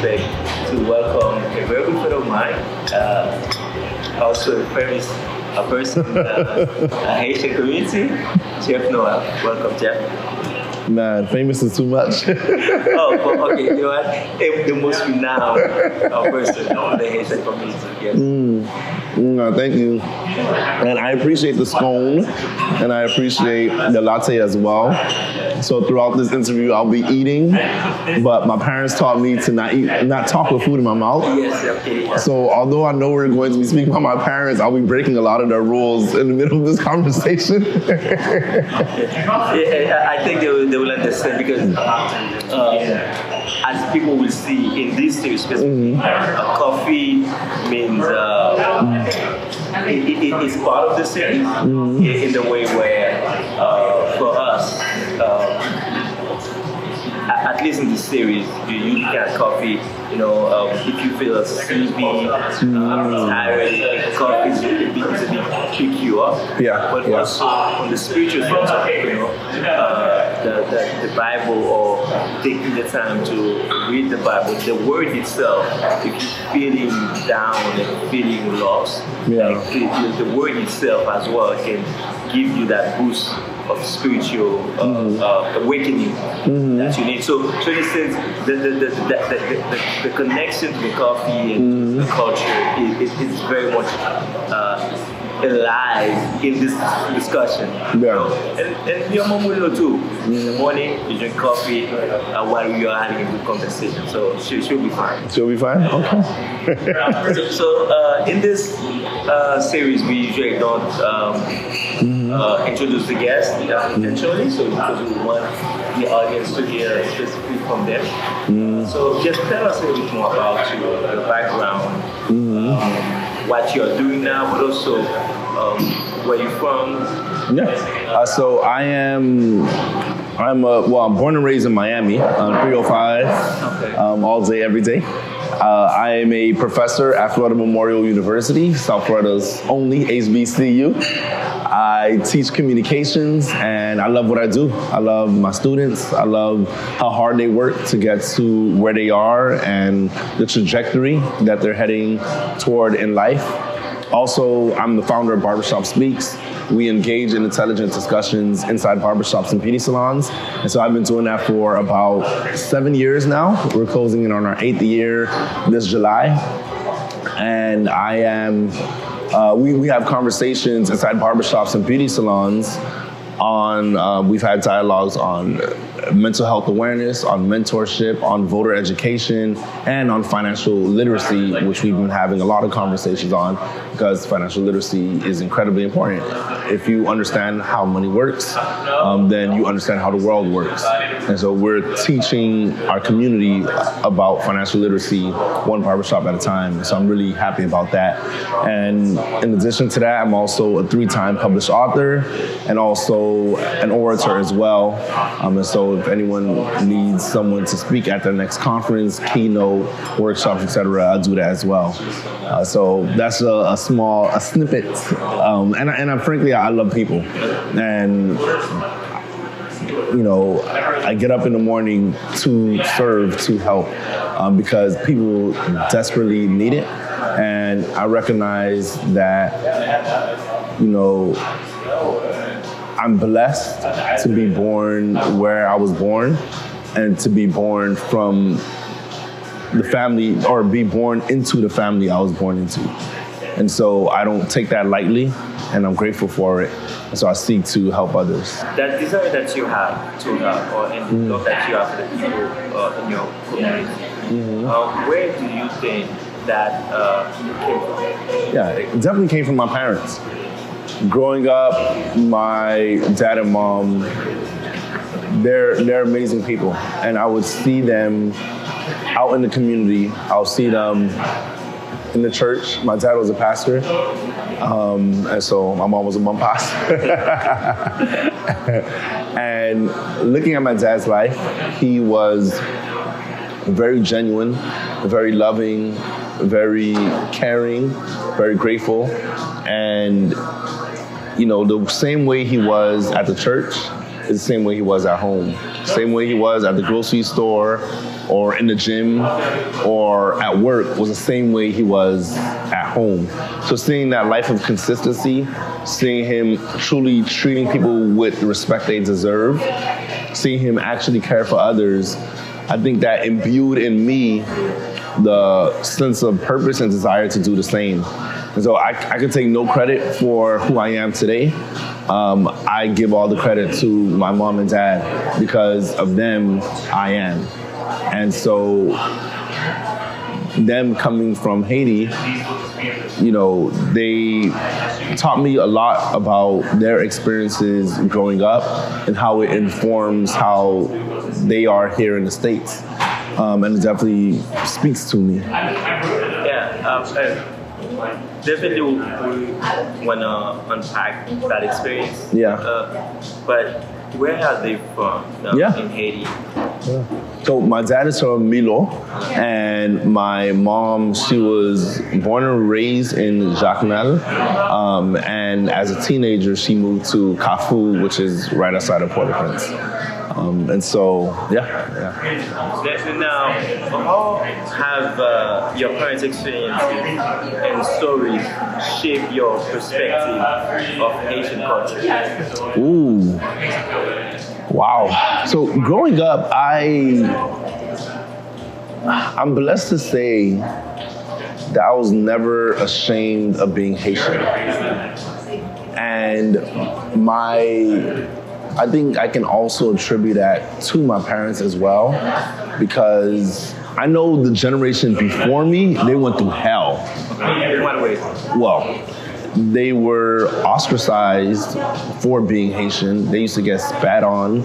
respect to welcome a very good friend of mine, also a famous person in the Haitian community, Jeff Noah. Welcome, Jeff. Man, famous is too much. Okay, you know what? The most renowned person in the Haitian community. Yes. Thank you. And I appreciate the scone, and I appreciate the latte as well. So throughout this interview, I'll be eating, but my parents taught me to not talk with food in my mouth. Yes, okay. Yeah. So although I know we're going to be speaking about my parents, I'll be breaking a lot of their rules in the middle of this conversation. Yeah, I think they will understand because as people will see in this series, coffee means it's part of the series in the way where for us, at least in this series, you get coffee. You know, if you feel sleepy, tired, coffee is a bit pick you up. Yeah. But also on the spiritual front, you know, the Bible or taking the time to read the Bible, the word itself. If you're feeling down and feeling lost, like the word itself as well can give you that boost of spiritual awakening that you need. So in a sense, the connection to the coffee and to the culture is very much alive in this discussion. Yeah. And your mom will know too. In the morning, you drink coffee while we are having a good conversation. So she'll be fine. She'll be fine? Okay. So in this series, we usually don't introduce the guests intentionally, so because we want the audience to hear specifically from them. So just tell us a little bit more about your background, what you're doing now, but also where you're from. Yeah. So I'm born and raised in Miami, 305, all day, every day. I am a professor at Florida Memorial University, South Florida's only HBCU. I teach communications, and I love what I do. I love my students. I love how hard they work to get to where they are and the trajectory that they're heading toward in life. Also, I'm the founder of Barbershop Speaks. We engage in intelligent discussions inside barbershops and beauty salons. And so I've been doing that for about 7 years now. We're closing in on our 8th year this July. And I am, we have conversations inside barbershops and beauty salons on, we've had dialogues on mental health awareness, on mentorship, on voter education, and on financial literacy, which we've been having a lot of conversations on because financial literacy is incredibly important. If you understand how money works, then you understand how the world works. And so we're teaching our community about financial literacy one barbershop at a time. So I'm really happy about that. And in addition to that, I'm also a 3-time published author and also an orator as well. And so if anyone needs someone to speak at their next conference, keynote, workshops, etc., I'll do that as well. So that's a snippet. And frankly, I love people. And you know, I get up in the morning to serve, to help, because people desperately need it. And I recognize that, you know, I'm blessed to be born where I was born and to be born from the family, or be born into the family I was born into. And so I don't take that lightly, and I'm grateful for it. And so I seek to help others. That desire that you have to help, and love that you have for the people in your community, where do you think that came from? Yeah, it definitely came from my parents. Growing up, my dad and mom, they're amazing people. And I would see them out in the community. I'll see them in the church. My dad was a pastor. And so my mom was a mom pastor. And looking at my dad's life, he was very genuine, very loving, very caring, very grateful. And, you know, the same way he was at the church is the same way he was at home. same way he was at the grocery store or in the gym or at work was the same way he was at home. So seeing that life of consistency, seeing him truly treating people with the respect they deserve, seeing him actually care for others, I think that imbued in me the sense of purpose and desire to do the same. And so I can take no credit for who I am today. I give all the credit to my mom and dad. Because of them, I am. And so them coming from Haiti, you know, they taught me a lot about their experiences growing up and how it informs how they are here in the States. And it definitely speaks to me. Yeah, definitely we want to unpack that experience. Yeah. But where are they from in Haiti? Yeah. So my dad is from Milot, and my mom, she was born and raised in Jacmel, and as a teenager, she moved to Cafu, which is right outside of Port-au-Prince. And so, yeah. Now, how have your parents' experiences and stories shaped your perspective of Haitian culture? Ooh, wow. So growing up, I'm blessed to say that I was never ashamed of being Haitian. And I think I can also attribute that to my parents as well, because I know the generation before me, they went through hell. In what way? Well, they were ostracized for being Haitian. They used to get spat on.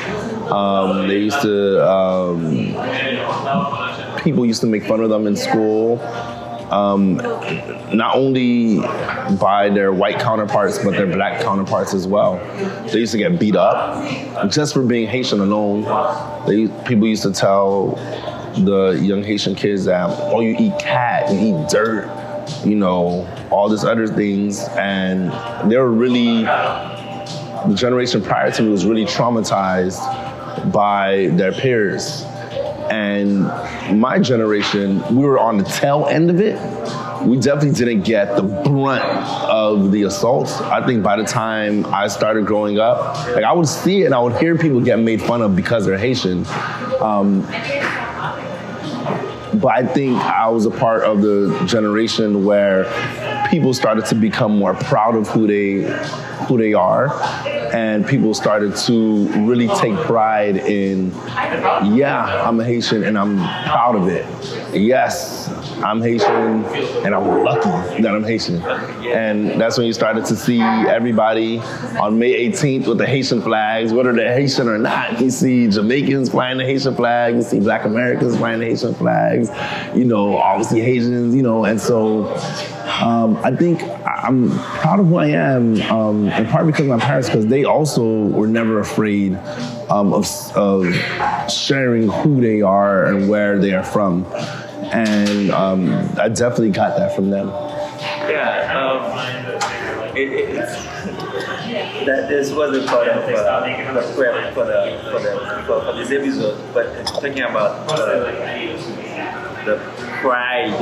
People used to make fun of them in school. Not only by their white counterparts, but their black counterparts as well. They used to get beat up just for being Haitian alone. People used to tell the young Haitian kids that, oh, you eat cat, you eat dirt, you know, all these other things. And they were really, the generation prior to me was really traumatized by their peers. And my generation, we were on the tail end of it. We definitely didn't get the brunt of the assaults. I think by the time I started growing up, like I would see it and I would hear people get made fun of because they're Haitian. But I think I was a part of the generation where people started to become more proud of who they are, and people started to really take pride in, yeah, I'm a Haitian and I'm proud of it. Yes, I'm Haitian and I'm lucky that I'm Haitian. And that's when you started to see everybody on May 18th with the Haitian flags, whether they're Haitian or not. You see Jamaicans flying the Haitian flag, you see Black Americans flying the Haitian flags, you know, obviously Haitians, you know, and so I think I'm proud of who I am, in part because of my parents, because they also were never afraid of sharing who they are and where they are from. And I definitely got that from them. This wasn't part of the prep for this episode, but talking about the pride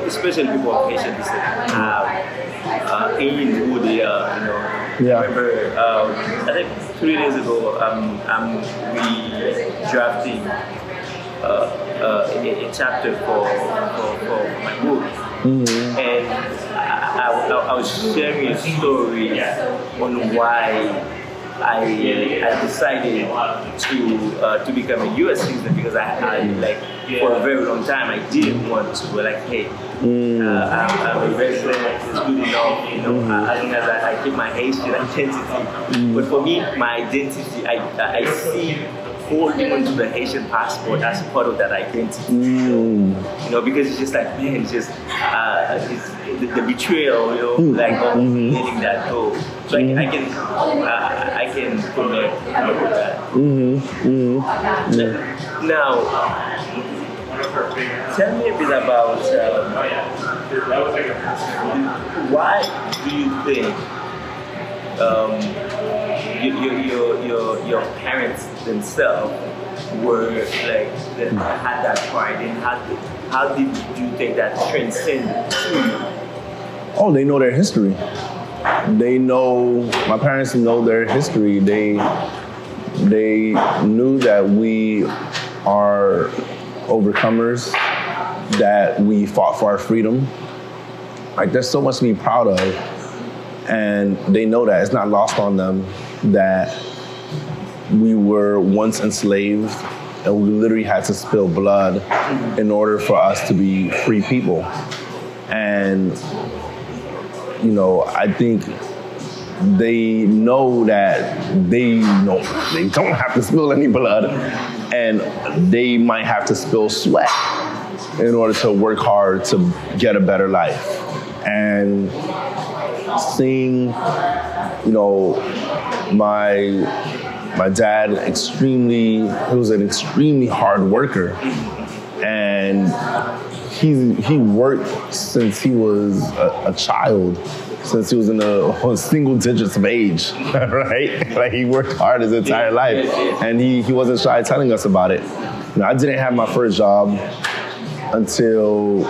especially people of Haitian descent have in who they are, you know. Yeah. I remember, I think 3 days ago, we drafting a chapter for my book. Mm-hmm. And I was sharing a story on why I decided to become a U.S. citizen, because I like for a very long time I didn't want to. Like, hey, I'm a resident, it's good enough, you know, as long as I keep my Haitian identity. But for me, my identity, I see holding onto the Haitian passport as part of that identity. You know, because it's just like, man, it's just it's the betrayal, you know, like of letting that go. So I can connect with that. Now, tell me a bit about why do you think your parents themselves were like that had that pride, and how did you take that transcend to you? Oh, they know their history. They know, my parents know their history. They knew that we are overcomers, that we fought for our freedom. Like, there's so much to be proud of. And they know that. It's not lost on them that we were once enslaved and we literally had to spill blood in order for us to be free people. And, you know, I think they know that they don't have to spill any blood, and they might have to spill sweat in order to work hard to get a better life. And seeing, you know, my dad he was an extremely hard worker, and he worked since he was a child, since he was in the single digits of age, right? Like, he worked hard his entire life, and he wasn't shy telling us about it. You know, I didn't have my first job until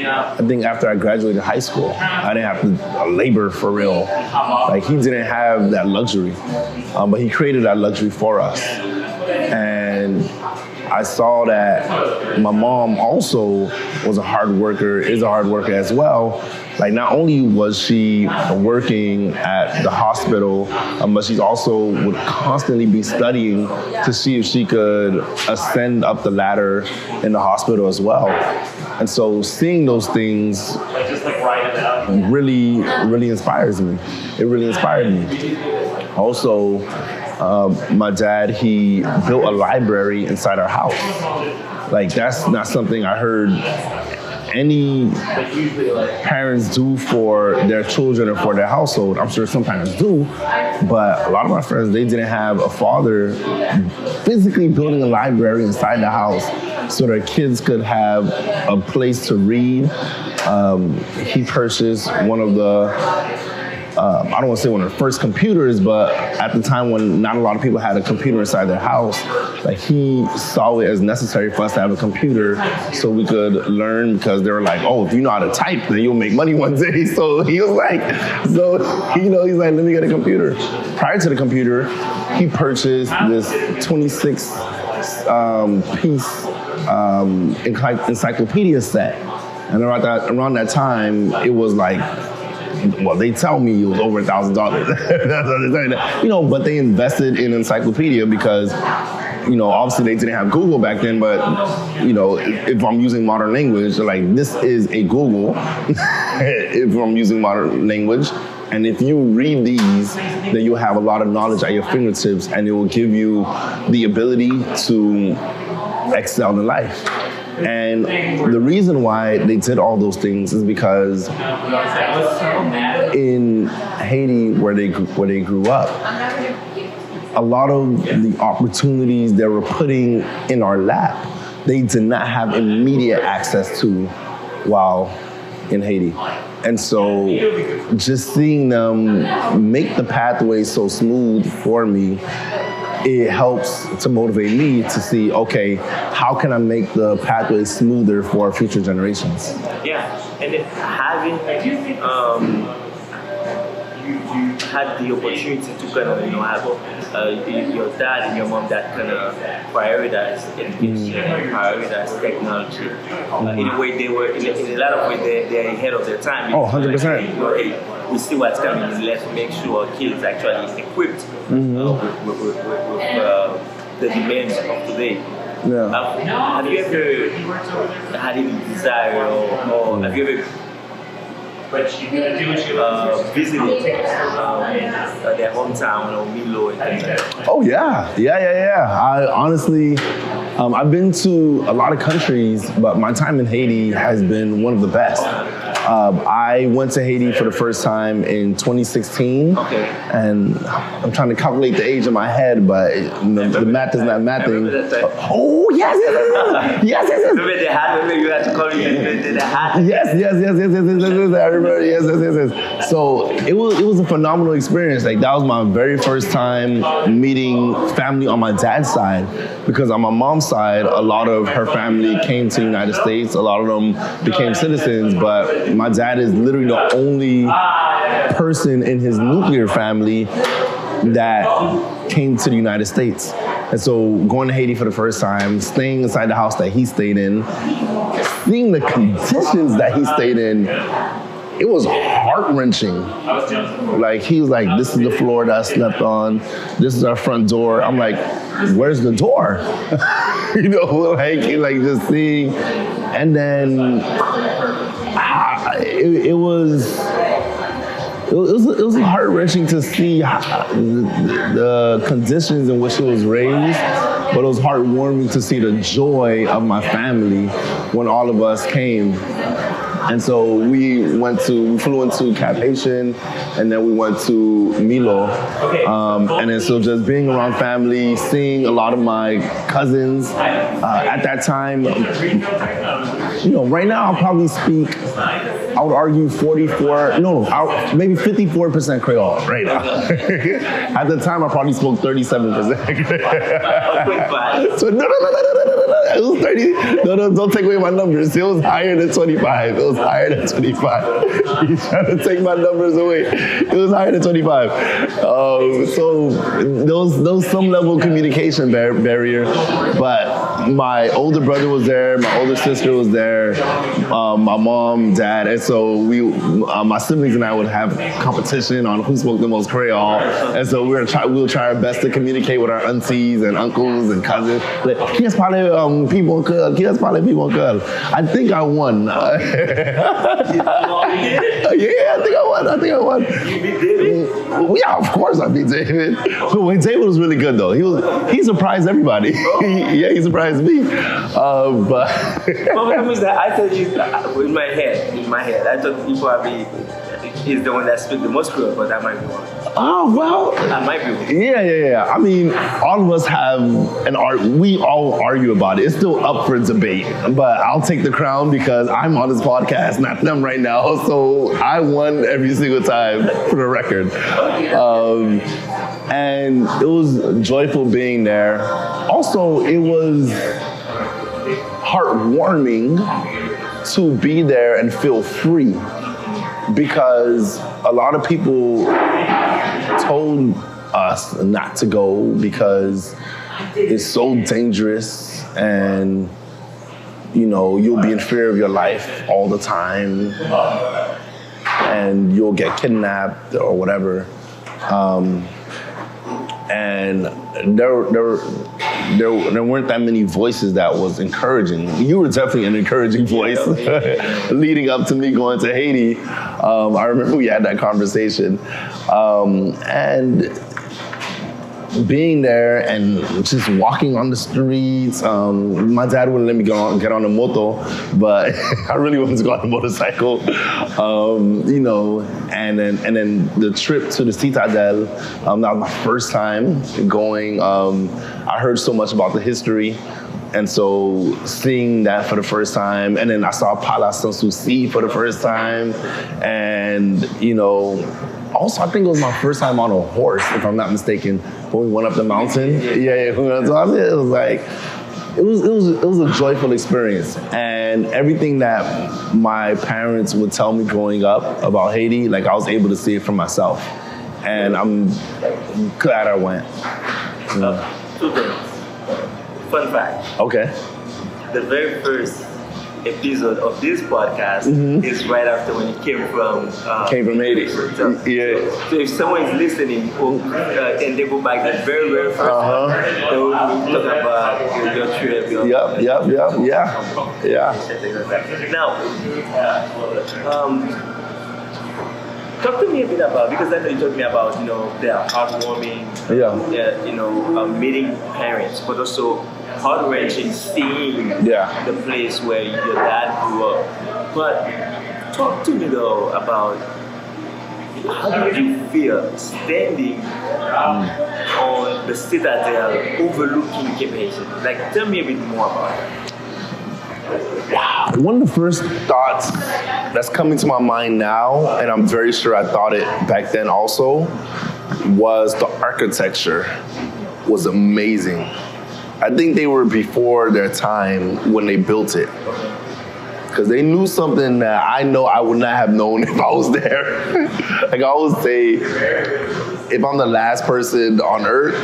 I think after I graduated high school. I didn't have to labor for real. Like, he didn't have that luxury, but he created that luxury for us. And I saw that my mom also was a hard worker, is a hard worker as well. Like, not only was she working at the hospital, but she also would constantly be studying to see if she could ascend up the ladder in the hospital as well. And so seeing those things really, really inspires me. It really inspired me. Also, my dad, he built a library inside our house. Like, that's not something I heard any parents do for their children or for their household. I'm sure some parents do, but a lot of my friends, they didn't have a father physically building a library inside the house so their kids could have a place to read. He purchased one of the I don't want to say one of the first computers, but at the time when not a lot of people had a computer inside their house, like, he saw it as necessary for us to have a computer so we could learn, because they were like, oh, if you know how to type, then you'll make money one day. So he was like, he's like, let me get a computer. Prior to the computer, he purchased this 26 piece encyclopedia set. And around that time, it was like, well, they tell me it was over $1,000. You know, but they invested in encyclopedia because, you know, obviously they didn't have Google back then, but, you know, if I'm using modern language, like, this is a Google if I'm using modern language. And if you read these, then you'll have a lot of knowledge at your fingertips, and it will give you the ability to excel in life. And the reason why they did all those things is because in Haiti, where they grew up, a lot of the opportunities they were putting in our lap, they did not have immediate access to while in Haiti. And so just seeing them make the pathway so smooth for me, it helps to motivate me to see, okay, how can I make the pathway smoother for future generations? Yeah, and then having you had the opportunity to kind of, you know, have your dad and your mom that kind of prioritize education and prioritize technology. In a way, they were, in a lot of ways, they're ahead of their time. Oh, 100%. Like, you know, hey, we see what's coming, and let's make sure our kids actually equipped with the demands of today. Yeah. Have you ever had any desire or have you ever visited their hometown or Milot? Oh yeah. I honestly, I've been to a lot of countries, but my time in Haiti has been one of the best. I went to Haiti for the first time in 2016. Okay. And I'm trying to calculate the age in my head, but the math is not mathing. Oh, yes. Remember the hat? Remember you had to call me the hat? Yes. I remember. Yes. So it was a phenomenal experience. Like that was my very first time meeting family on my dad's side, because on my mom's side, a lot of her family came to the United States. A lot of them became citizens, but my dad is literally the only person in his nuclear family that came to the United States. And so going to Haiti for the first time, staying inside the house that he stayed in, seeing the conditions that he stayed in, it was heart-wrenching. Like, he was like, this is the floor that I slept on. This is our front door. I'm like, where's the door? You know, like just seeing. And then it was heart-wrenching to see the conditions in which it was raised, but it was heartwarming to see the joy of my family when all of us came. And so we flew into Cap Haitian, and then we went to Milot. And then so just being around family, seeing a lot of my cousins at that time, you know, right now I'll probably speak, I would argue maybe 54% Creole right now. At the time I probably spoke 37%. So no. It was 30. No, don't take away my numbers. It was higher than 25. It was higher than 25. He's trying to take my numbers away. It was higher than 25. So there was some level of communication barrier, but my older brother was there, my older sister was there, my mom, dad, and so my siblings and I would have competition on who spoke the most Creole, and so we'll try our best to communicate with our aunties and uncles and cousins. Like, people girl. I think I won. Yeah, I think I won. You beat David? Yeah, of course I beat David. But David was really good though. He surprised everybody. He surprised me. But I thought you in my head. I thought you probably is the one that speaks the most Creole, but that might be wrong. Oh, well. That might be wrong. Yeah. I mean, all of us have we all argue about it. It's still up for debate, but I'll take the crown because I'm on this podcast, not them right now. So I won every single time for the record. And it was joyful being there. Also, it was heartwarming to be there and feel free, because a lot of people told us not to go because it's so dangerous and, you know, you'll be in fear of your life all the time and you'll get kidnapped or whatever. And there weren't that many voices that was encouraging. You were definitely an encouraging voice leading up to me going to Haiti. I remember we had that conversation. And being there and just walking on the streets. My dad wouldn't let me get on a moto, but I really wanted to go on a motorcycle. You know, and then the trip to the Citadel, that was my first time going. I heard so much about the history. And so seeing that for the first time, and then I saw Palace Sans Souci for the first time, and you know, also I think it was my first time on a horse, if I'm not mistaken, when we went up the mountain. Yeah. So it was like, it was a joyful experience, and everything that my parents would tell me growing up about Haiti, like I was able to see it for myself, and I'm glad I went. Two things. Fun fact. Okay. The very first episode of this podcast is right after when you came from Haiti. So if someone is listening and they go back the very, very first time, they will talk about your trip. Yeah. Now, talk to me a bit about, because I know you told me about, you know, the heartwarming, you know, meeting parents, but also heart-wrenching seeing the place where your dad grew up. But Talk to me though about how did you feel standing on the citadel overlooking Cape Haitian? Like, tell me a bit more about it. One of the first thoughts that's coming to my mind now, and I'm very sure I thought it back then also, was the architecture was amazing. I think they were before their time when they built it. Because they knew something that I know I would not have known if I was there. Like I always say, if I'm the last person on earth,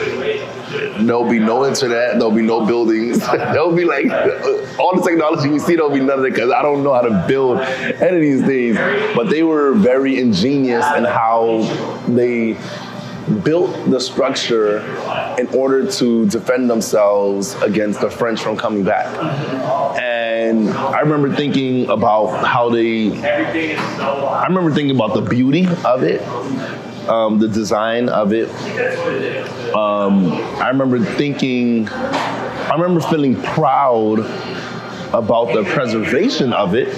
there'll be no internet, there'll be no buildings. There'll be like, all the technology we see, there'll be none of it because I don't know how to build any of these things. But they were very ingenious in how they built the structure in order to defend themselves against the French from coming back. And I remember thinking about I remember thinking about the beauty of it, the design of it. I remember feeling proud about the preservation of it.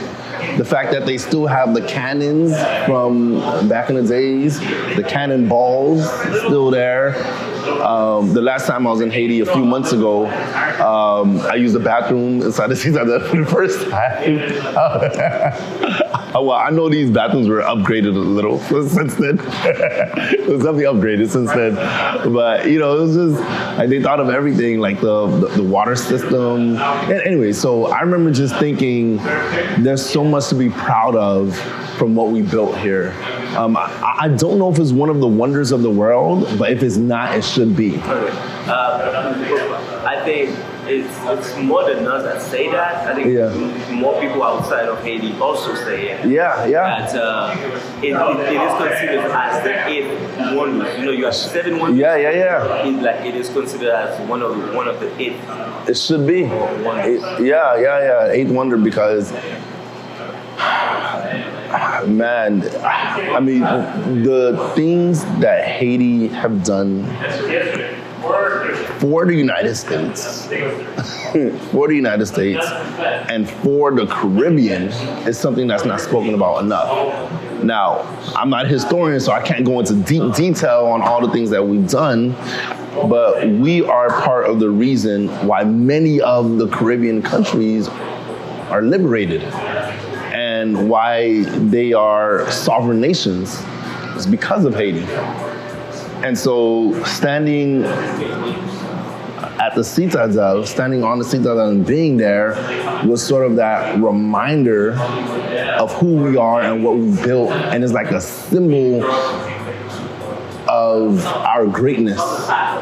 The fact that they still have the cannons from back in the days, the cannonballs still there. The last time I was in Haiti a few months ago, I used the bathroom inside the citadel for the first time. Well, I know these bathrooms were upgraded a little since then. It was definitely upgraded since then. But, you know, it was just, like, they thought of everything, like the water system. And anyway, so I remember just thinking, there's so much to be proud of from what we built here. I don't know if it's one of the wonders of the world, but if it's not, it should be. I think it's more than us that say that. I think more people outside of Haiti also say it. Yeah. That it is considered as the 8th wonder. You know, you have 7 wonders. Yeah. It is considered as one of the 8. It should be. 8th wonder because. Man, I mean, the things that Haiti have done for the United States, and for the Caribbean is something that's not spoken about enough. Now, I'm not a historian, so I can't go into deep detail on all the things that we've done, but we are part of the reason why many of the Caribbean countries are liberated. And why they are sovereign nations is because of Haiti. And so standing at the citadel, standing on the citadel and being there was sort of that reminder of who we are and what we built. And it's like a symbol of our greatness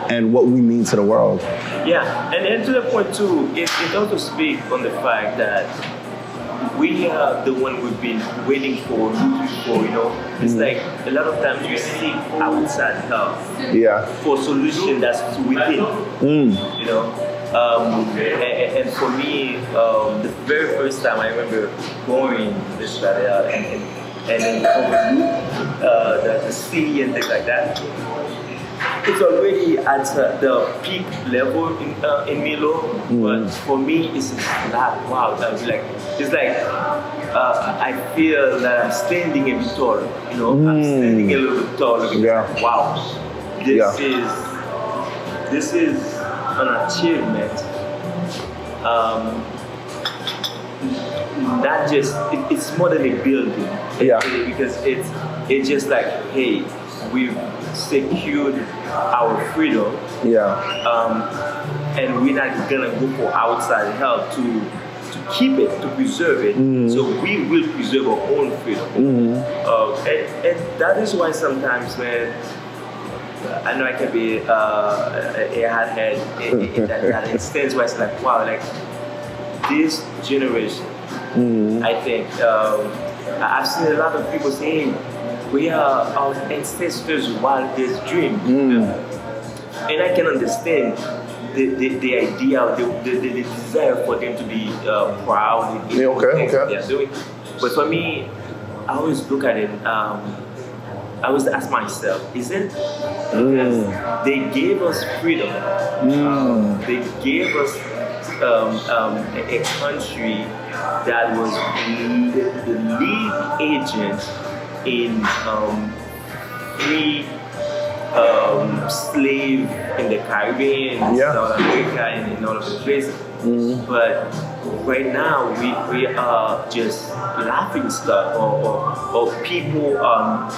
and what we mean to the world. Yeah, and to the point too, it also speaks on the fact that we are the one we've been waiting for, looking for, you know. It's like a lot of times we seek outside help for solution that's within, you know. And for me, the very first time I remember going this area and then overlook the city and things like that. It's already at the peak level in Milot, but for me, it's not wow. It's like I feel that I'm standing a bit tall. You know, I'm standing a little bit tall. Wow, this is an achievement. Not just it's more than a building. Because it's just like, hey, we've secured our freedom. And we're not gonna go for outside help to keep it, to preserve it. So we will preserve our own freedom. And that is why sometimes, man, I know I can be a hardhead in that instance where it's like, wow, like this generation, I think I've seen a lot of people saying, we are our ancestors' wildest dream. And I can understand the idea, the desire for them to be proud. They're doing. But for me, I always look at it, I always ask myself, is it because they gave us freedom? They gave us a country that was the lead agent in free slave in the Caribbean, South America, and in all of the places. But right now we are just laughing stuff, or people are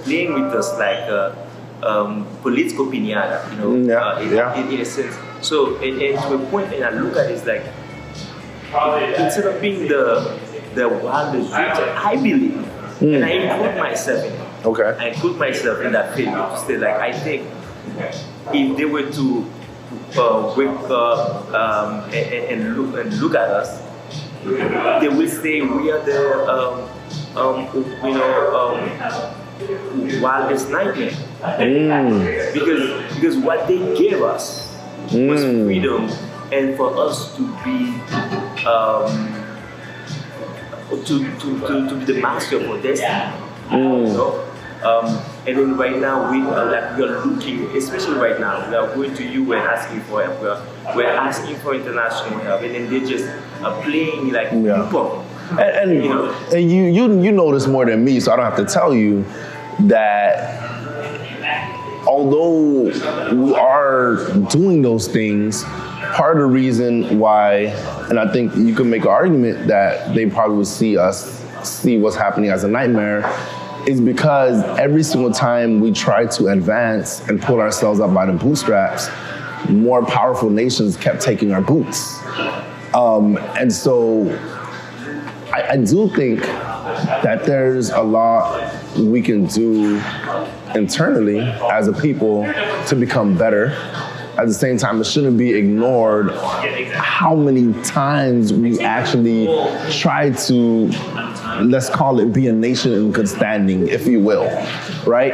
playing with us like political piñata, in a sense. So and to a point, and I look at it, it's like instead of being the wildest dreams, I believe, and I include myself in it. Okay. I include myself in that failure to say, like, I think if they were to wake up and look at us, they will say we are the wildest nightmare. Because what they gave us was freedom, and for us to be to be the master of our destiny. And then right now we are looking, especially right now, we are going to UN asking for help. We're asking for international help, and then they just are playing like ping-pong. And you know this more than me, so I don't have to tell you that although we are doing those things, part of the reason why, and I think you can make an argument that they probably would see what's happening as a nightmare, is because every single time we try to advance and pull ourselves up by the bootstraps, more powerful nations kept taking our boots. And so I do think that there's a lot we can do internally as a people to become better. At the same time, it shouldn't be ignored how many times we actually try to, let's call it, be a nation in good standing, if you will, right?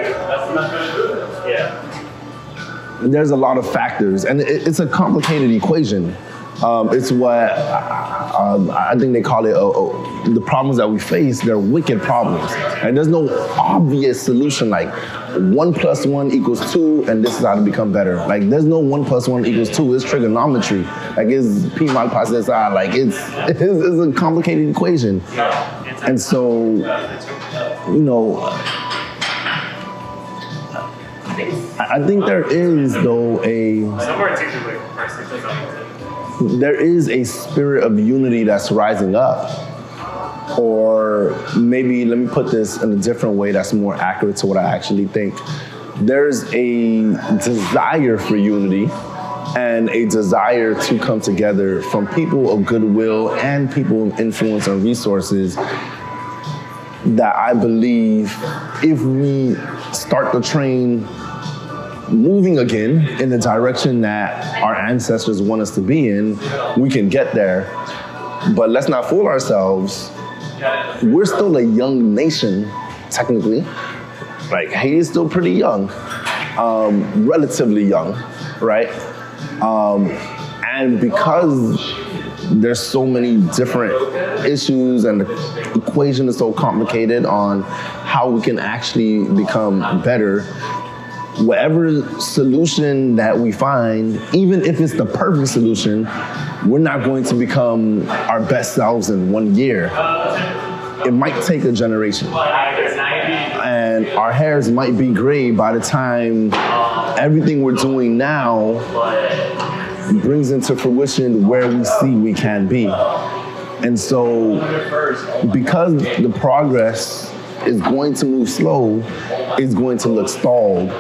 There's a lot of factors, and it's a complicated equation. It's what I think they call it, the problems that we face, they're wicked problems. And there's no obvious solution like 1 + 1 = 2, and this is how to become better. Like, there's no 1 + 1 = 2, it's trigonometry. Like, it's P multiplies SI, like it's a complicated equation. And so, I think there is, though, there is a spirit of unity that's rising up. Or maybe, let me put this in a different way that's more accurate to what I actually think. There's a desire for unity and a desire to come together from people of goodwill and people of influence and resources that I believe if we start the train moving again in the direction that our ancestors want us to be in, we can get there. But let's not fool ourselves. We're still a young nation, technically. Like, Haiti is still pretty young, relatively young, right? And because there's so many different issues and the equation is so complicated on how we can actually become better, whatever solution that we find, even if it's the perfect solution, we're not going to become our best selves in 1 year. It might take a generation. And our hairs might be gray by the time everything we're doing now brings into fruition where we see we can be. And so, because the progress is going to move slow, it's going to look stalled.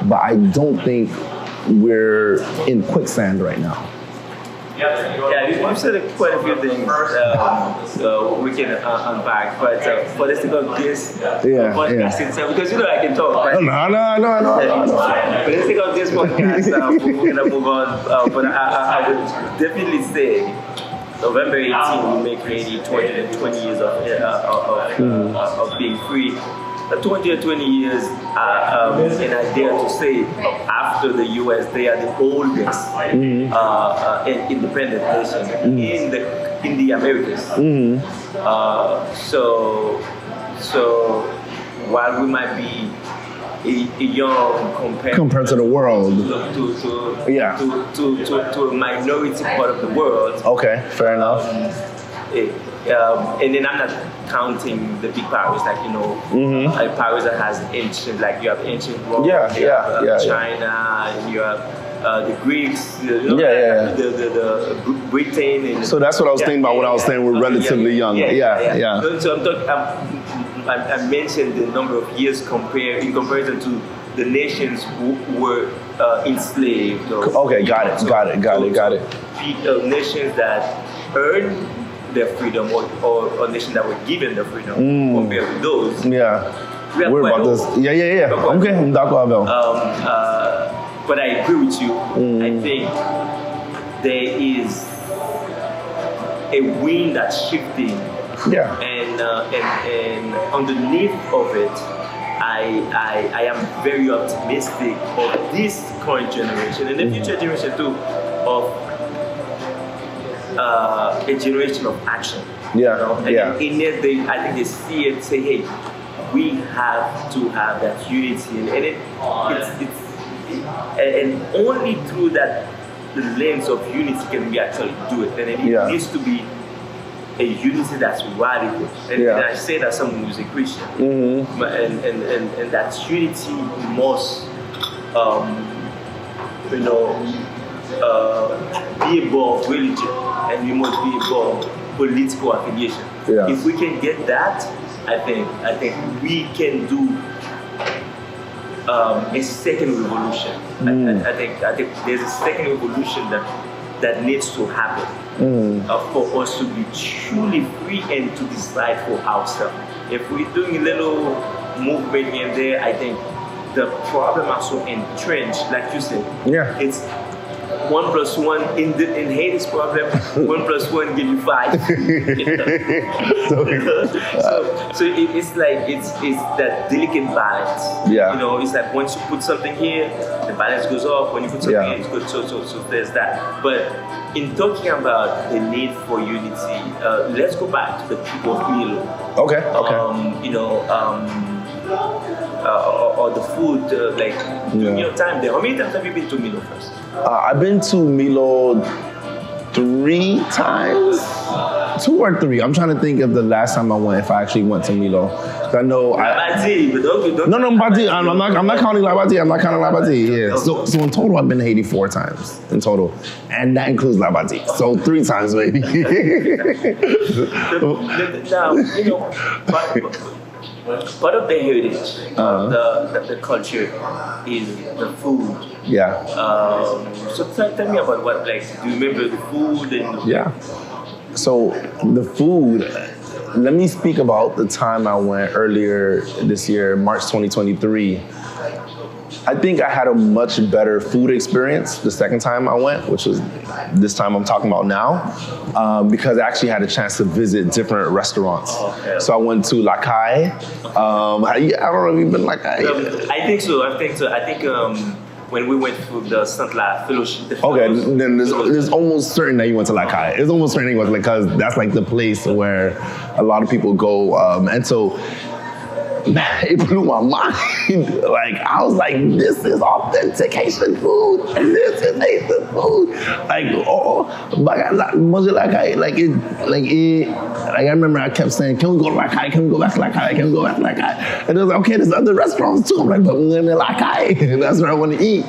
But I don't think we're in quicksand right now. Yeah, you said quite a few things we can unpack, but for the sake of this podcast, because I can talk. Right? No. For the sake of this podcast, we're gonna move on. But I would definitely say November 18, we make Haiti 220 years of being free. 220 years, and I dare to say, after the U.S., they are the oldest independent nation in the Americas. So while we might be a young compared to the world. To a minority part of the world. Okay, fair enough. And then I'm not counting the big powers, like like powers that has ancient, like you have ancient Rome, China, and you have the Greeks, the Britain. And so that's what I was thinking about when I was saying we're relatively young. So I'm talking. I mentioned the number of years in comparison to the nations who were enslaved. Okay, got it. Nations that earned their freedom or nations that were given the freedom compared to those. We're about this. Okay, I'm d'accord. But I agree with you. I think there is a wind that's shifting. And underneath of it, I am very optimistic of this current generation and the future generation too, of a generation of action. In it, I think they see it, say, hey, we have to have that unity, and only through that the lens of unity can we actually do it. And it needs to be a unity that's radical. And I say that someone who's a Christian. And that unity must, be above religion, and we must be above political affiliation. If we can get that, I think we can do a second revolution. I think there's a second revolution that needs to happen for us to be truly free and to decide for ourselves. If we're doing a little movement here and there, I think the problem are so entrenched, like you said. It's 1 + 1 in Haiti's problem. 1 + 1 give you 5. So it's like it's that delicate balance. It's like once you put something here, the balance goes off. When you put something here, it's good. So there's that. But in talking about the need for unity, let's go back to the people of Milot. Okay. Or the food, during your time there. How many times have you been to Milot first? I've been to Milot 3 times, 2 or 3. I'm trying to think of the last time I went, if I actually went to Milot. I know Labati. I'm not counting Labati. I'm not counting Labati. So in total, I've been to Haiti 4 times in total, and that includes Labati. So 3 times, maybe. Part of the heritage, the culture, is the food. So tell me about what, do you remember the food? So the food, let me speak about the time I went earlier this year, March 2023. I think I had a much better food experience the second time I went, which was this time I'm talking about now, because I actually had a chance to visit different restaurants. So I went to La Caille. I don't know if you've been La Caille. I think so. I think when we went to the Sondaj fellowship. Then there's almost certain that you went to La Caille. It's almost certain you went, because that's like the place where a lot of people go. And so it blew my mind. I was like, this is authentic Haitian food, and this is Haitian food. I remember I kept saying, can we go to La Caille? Can we go back to La Caille? Can we go back to La Caille? And it was like, okay, there's other restaurants too. I'm like, but we're in La Caille, and that's where I want to eat.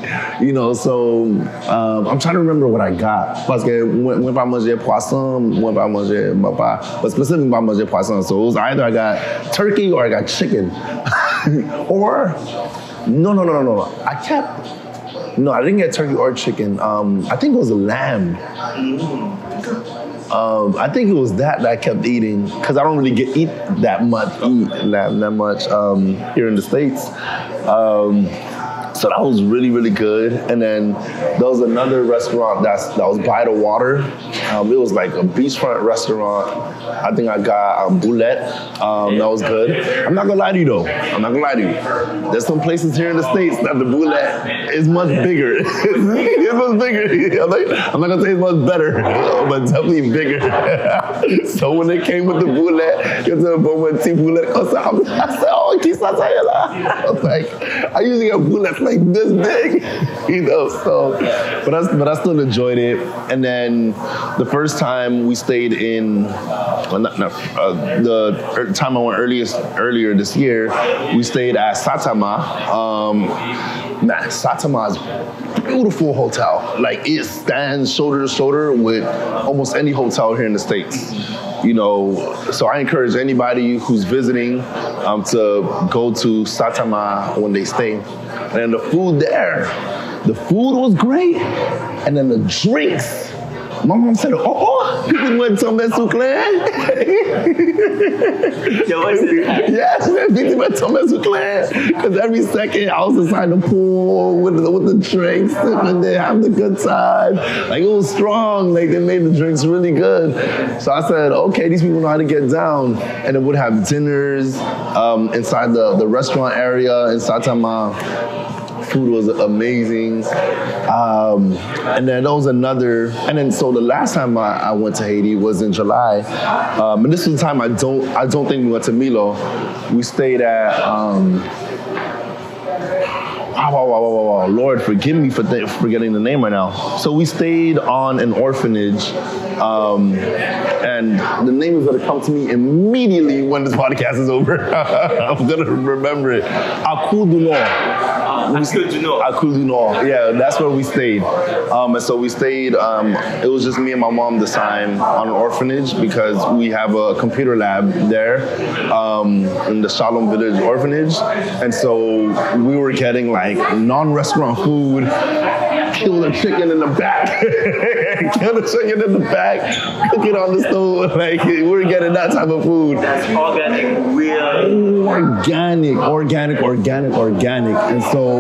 So I'm trying to remember what I got. Parce que when I manger poisson, when I manger papa, but specifically I manger poisson. So it was either I got turkey or I got chicken. Or no. I didn't get turkey or chicken. I think it was a lamb. I think it was that I kept eating, because I don't really eat that much here in the States. So that was really, really good. And then there was another restaurant that was by the water. It was like a beachfront restaurant. I think I got boulette. That was good. I'm not gonna lie to you though. I'm not gonna lie to you. There's some places here in the States that the boulette is much bigger. It's much bigger. I'm not gonna say it's much better, but definitely bigger. So when they came with the boulette, I said, oh, I was like, I usually get boulettes like this big, so, but I still enjoyed it. And then the first time we stayed in, the time I went earlier this year, we stayed at Satama. Satama is a beautiful hotel. Like, it stands shoulder to shoulder with almost any hotel here in the States. So I encourage anybody who's visiting to go to Satama when they stay. And the food there, the food was great. And then the drinks, my mom said, people went to Mesouclair. Yes, people went to Mesouclair. Because every second I was inside the pool with the drinks and they have the good time. Like, it was strong. Like, they made the drinks really good. So I said, okay, these people know how to get down. And then we'd have dinners inside the restaurant area in Satama. Food was amazing. And then there was so the last time I went to Haiti was in July. And this was the time I don't think we went to Milot. We stayed at, Lord, forgive me for forgetting the name right now. So we stayed on an orphanage, and the name is gonna come to me immediately when this podcast is over. I'm gonna remember it. Aku du Nord. Aku du Nord. Yeah, that's where we stayed. And so we stayed, it was just me and my mom this time on an orphanage because we have a computer lab there in the Shalom Village orphanage. And so we were getting like non-restaurant food, kill the chicken in the back, cook it on the stove. Like, we were getting that type of food. That's organic, real. Organic. And so,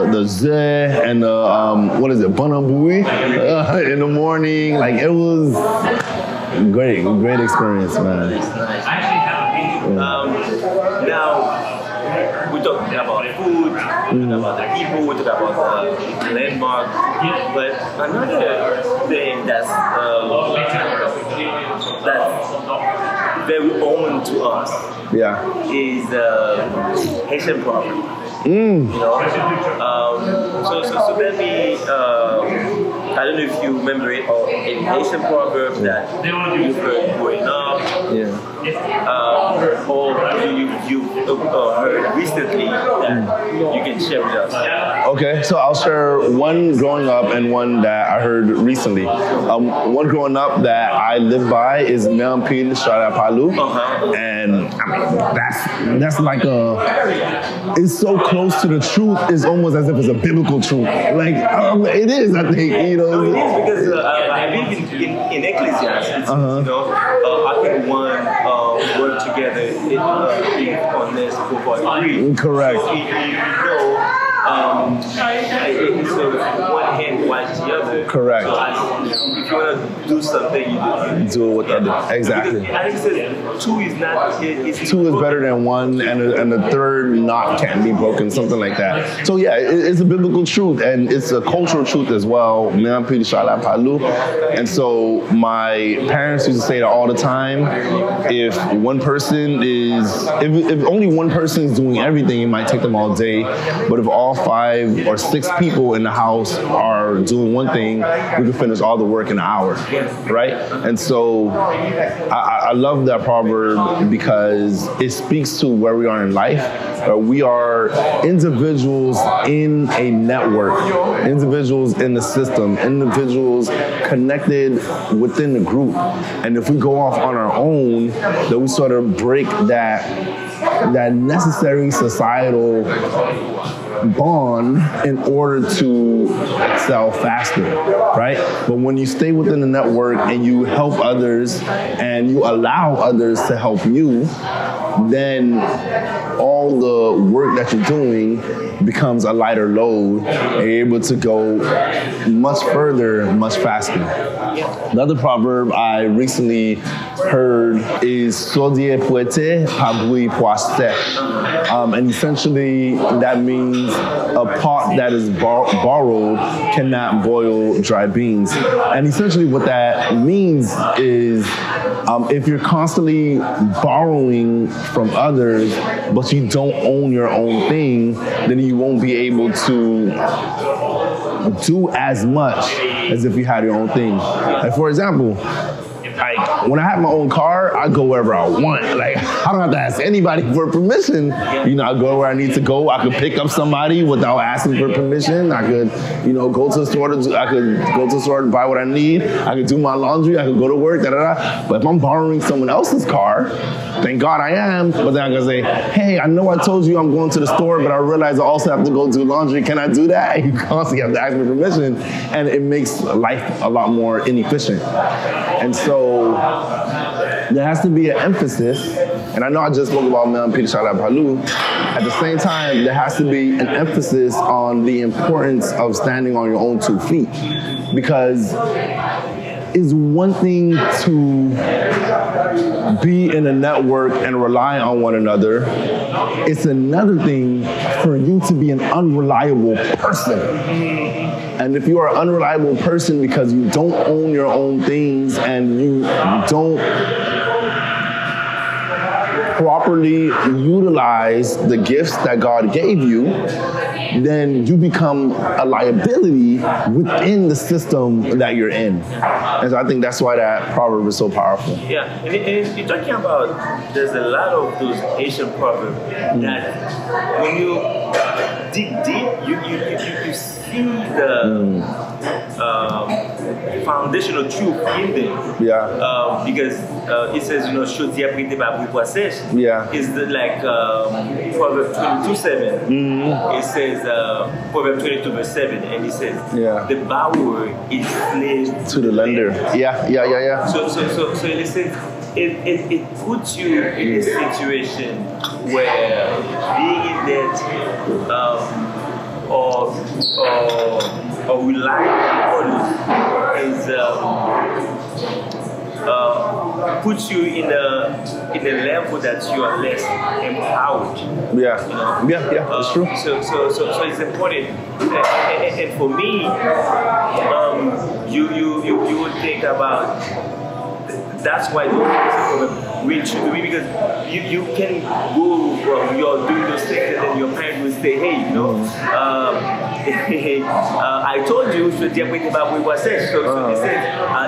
the zeh and the, what is it, banamboui in the morning. Like, it was great experience, man. Now, we talked about food, we talked about the people, we talked about the landmark, but another thing that's very own to us is Haitian proverb. So let me, I don't know if you remember it, or a Haitian proverb that you've heard growing up, or you've heard recently that you can share with us. Okay, so I'll share one growing up and one that I heard recently. One growing up that I live by is Pèmèt Palu, and I mean that's like it's so close to the truth. It's almost as if it's a biblical truth. Like it is, I think. It is because I live in Ecclesiastes. I think one work together on this for free. Correct. So one hand watch the other. Correct. So if you want to do something, you do it with the other. Exactly. I think it says two is not. Two is better than one, and the third knot can't be broken. Something like that. So yeah, it's a biblical truth, and it's a cultural truth as well. And so my parents used to say that all the time. If one person if only one person is doing everything, it might take them all day. But if all 5 or 6 people in the house are doing one thing, we can finish all the work in an hour, right? And so I love that proverb because it speaks to where we are in life. We are individuals in a network, individuals in the system, individuals connected within the group. And if we go off on our own, then we sort of break that necessary societal bond in order to excel faster, right? But when you stay within the network and you help others and you allow others to help you, then all the work that you're doing becomes a lighter load, and you're able to go much further, much faster. Another proverb I recently heard is "Sodie poete, pabui poiste," and essentially that means a pot that is borrowed cannot boil dry beans. And essentially what that means is if you're constantly borrowing from others, but you don't own your own thing, then you won't be able to do as much as if you had your own thing. Like, for example, like when I have my own car, I go wherever I want. Like, I don't have to ask anybody for permission. You know, I go where I need to go. I could pick up somebody without asking for permission. I could, you know, go to the store to buy what I need. I could do my laundry. I could go to work. But if I'm borrowing someone else's car, thank God I am. But then I'm gonna say, hey, I know I told you I'm going to the store, but I realize I also have to go do laundry. Can I do that? And you constantly have to ask for permission, and it makes life a lot more inefficient. And so there has to be an emphasis, and I know I just spoke about Mel and Peter Shala Palu. At the same time, there has to be an emphasis on the importance of standing on your own 2 feet, because it's one thing to be in a network and rely on one another. It's another thing for you to be an unreliable person. And if you are an unreliable person because you don't own your own things and you don't properly utilize the gifts that God gave you, then you become a liability within the system that you're in. And so I think that's why that proverb is so powerful. Yeah, and you're talking about, there's a lot of those Haitian proverbs that when you dig deep, you see the foundational truth in them. Yeah. Because it says, you know, "Chaudière prêtée par bruit sèche." Yeah. Is like Proverbs 22:7. It says Proverbs 22 verse 7, and it says, "The borrower is slave to the lender." Yeah. So it says it puts you in a situation where being in debt or relying on others is puts you in a level that you are less empowered. Yeah. You know? Yeah, that's true. So it's important. And for me, you would think about. That's why we should be, because you can go, you're doing those things, and then your parents will say, hey, you know, I told you to diapite about what was said. So they said,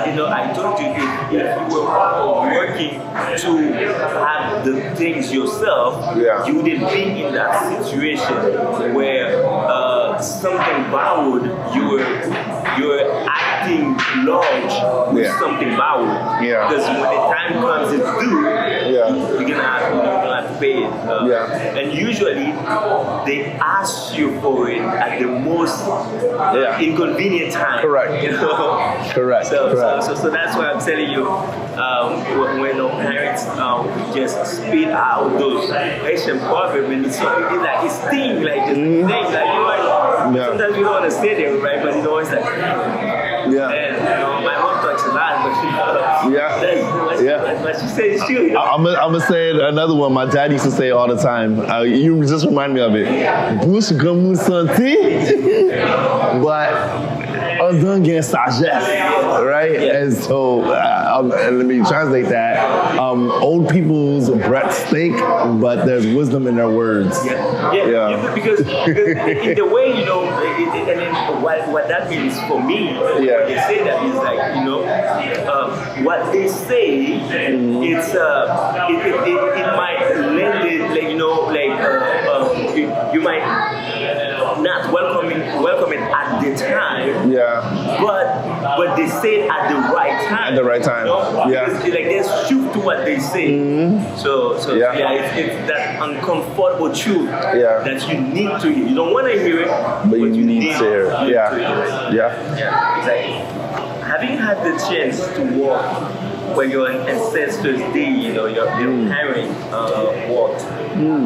you know, I told you if you were working to have the things yourself, you wouldn't be in that situation where something borrowed, you're acting large with something borrowed. Because when the time comes it's due, you're gonna have to pay it. And usually they ask you for it at the most inconvenient time. Correct. You know? Correct. So that's why I'm telling you, when our parents just spit out those Haitian proverbs, and it's like it stings, like just things like you know, sometimes you don't want to say them, right? But you know, it's like and you know, my mom talks a lot, but you know, that's what she says too. You know? I'm gonna say another one. My dad used to say all the time. You just remind me of it. Bouche comme santé, but on gain sagesse, right? And so let me translate that. Old people's breath stink, but there's wisdom in their words. Because in the way, you know, and then what that means for me, what they say that is like, you know, what they say, it's it might lend it, like, you know, like you might not welcome it at the time. But they say it at the right time. At the right time. You know? Like there's truth to what they say. So it's that uncomfortable truth that you need to hear. You don't want to hear it, but you need to hear it. Exactly. Having had the chance to walk where your ancestors did, your parents walked.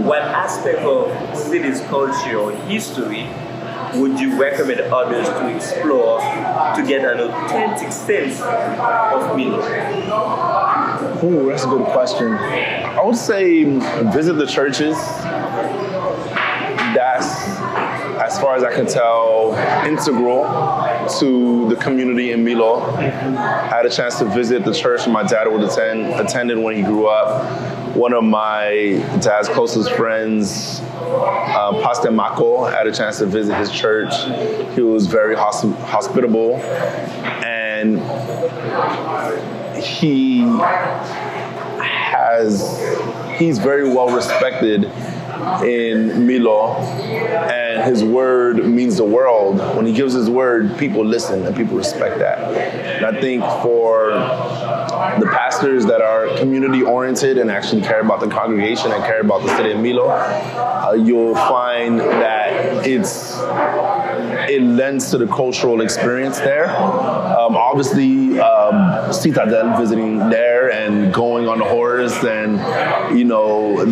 What aspect of city's culture or history would you recommend others to explore to get an authentic sense of Milot? Ooh, that's a good question. I would say visit the churches. That's, as far as I can tell, integral to the community in Milot. I had a chance to visit the church my dad would attended when he grew up. One of my dad's closest friends, Pastor Mako, had a chance to visit his church. He was very hospitable, and he's very well respected in Milot, and his word means the world. When he gives his word, people listen and people respect that. And I think for the pastors that are community oriented and actually care about the congregation and care about the city of Milot, you'll find that it lends to the cultural experience there. Obviously, Citadel, visiting there and going on the horse, and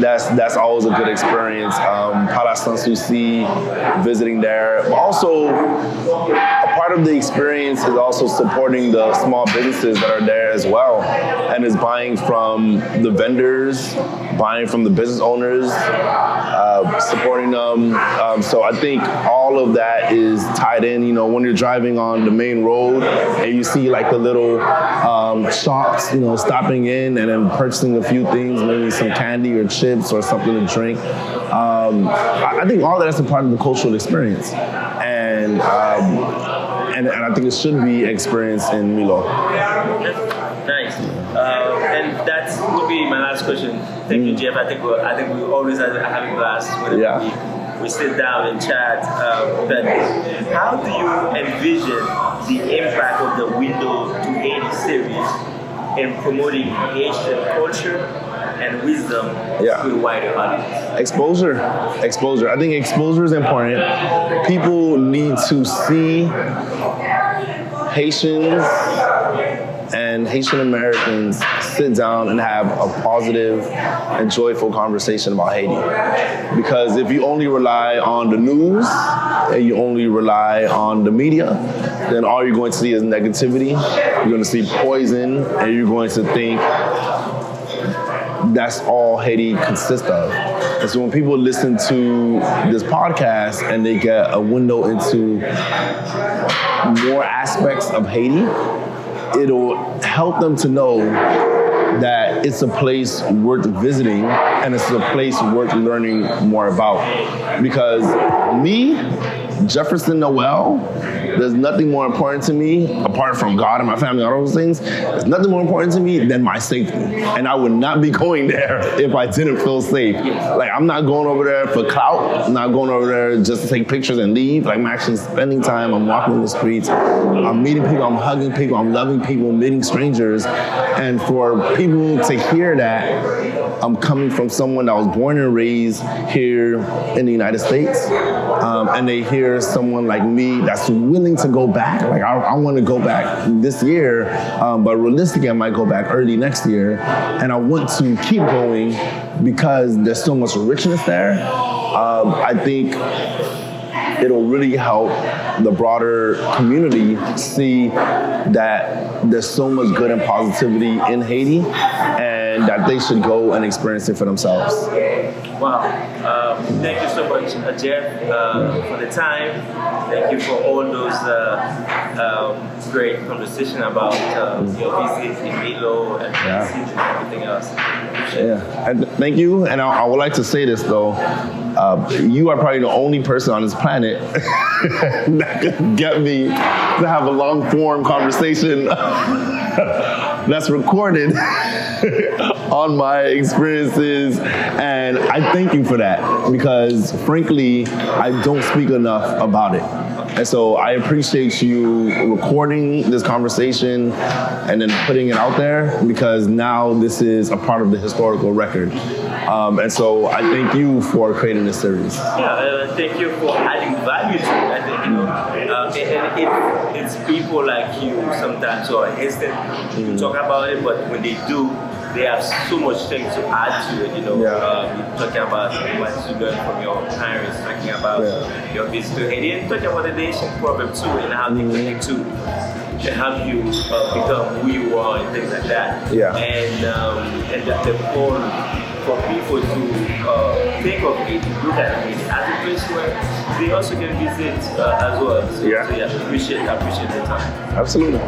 that's always a good experience. Palace Sanssouci, visiting there. But also, a part of the experience is also supporting the small businesses that are there as well, and is buying from the vendors, buying from the business owners, supporting them. So I think all of that is tied in. When you're driving on the main road and you see like the little shops, stopping in and then purchasing a few things, maybe some candy or chips or something to drink. I think all that's a part of the cultural experience, and I think it should be experienced in Milot. Nice. And that would be my last question. Thank you, Jeff. I think we always have a blast whenever we sit down and chat. But how do you envision the impact of the Window to Haiti series in promoting Haitian culture and wisdom to a wider audience? Exposure. I think exposure is important. People need to see Haitians and Haitian Americans sit down and have a positive and joyful conversation about Haiti. Because if you only rely on the news and you only rely on the media, then all you're going to see is negativity. You're going to see poison, and you're going to think that's all Haiti consists of. And so when people listen to this podcast and they get a window into more aspects of Haiti, it'll help them to know that it's a place worth visiting and it's a place worth learning more about. Because me, Jefferson Noel, there's nothing more important to me, apart from God and my family and all those things, there's nothing more important to me than my safety. And I would not be going there if I didn't feel safe. Like, I'm not going over there for clout. I'm not going over there just to take pictures and leave. Like, I'm actually spending time. I'm walking the streets. I'm meeting people. I'm hugging people. I'm loving people, meeting strangers. And for people to hear that I'm coming from someone that was born and raised here in the United States, and they hear someone like me that's willing to go back. Like, I want to go back this year, but realistically, I might go back early next year. And I want to keep going because there's so much richness there. I think it'll really help the broader community see that there's so much good and positivity in Haiti, and that they should go and experience it for themselves. Wow. Thank you so much, Jeff, for the time. Thank you for all those great conversation about your visit in Milot and everything else. And thank you. And I would like to say this, though. You are probably the only person on this planet that can get me to have a long-form conversation that's recorded on my experiences, and I thank you for that, because frankly, I don't speak enough about it. And so I appreciate you recording this conversation and then putting it out there, because now this is a part of the historical record. And so I thank you for creating this series. Yeah, thank you for adding value to it. I think, And it's people like you sometimes who are hesitant to talk about it, but when they do, they have so much things to add to it. You're talking about what you learned from your parents, talking about your visit to Haiti, and talking about the Haitian proverb too, and how they connect to help you become who you are and things like that. And the whole for people to think of it, look at it as a place where they also can visit as well. So, I appreciate the time. Absolutely.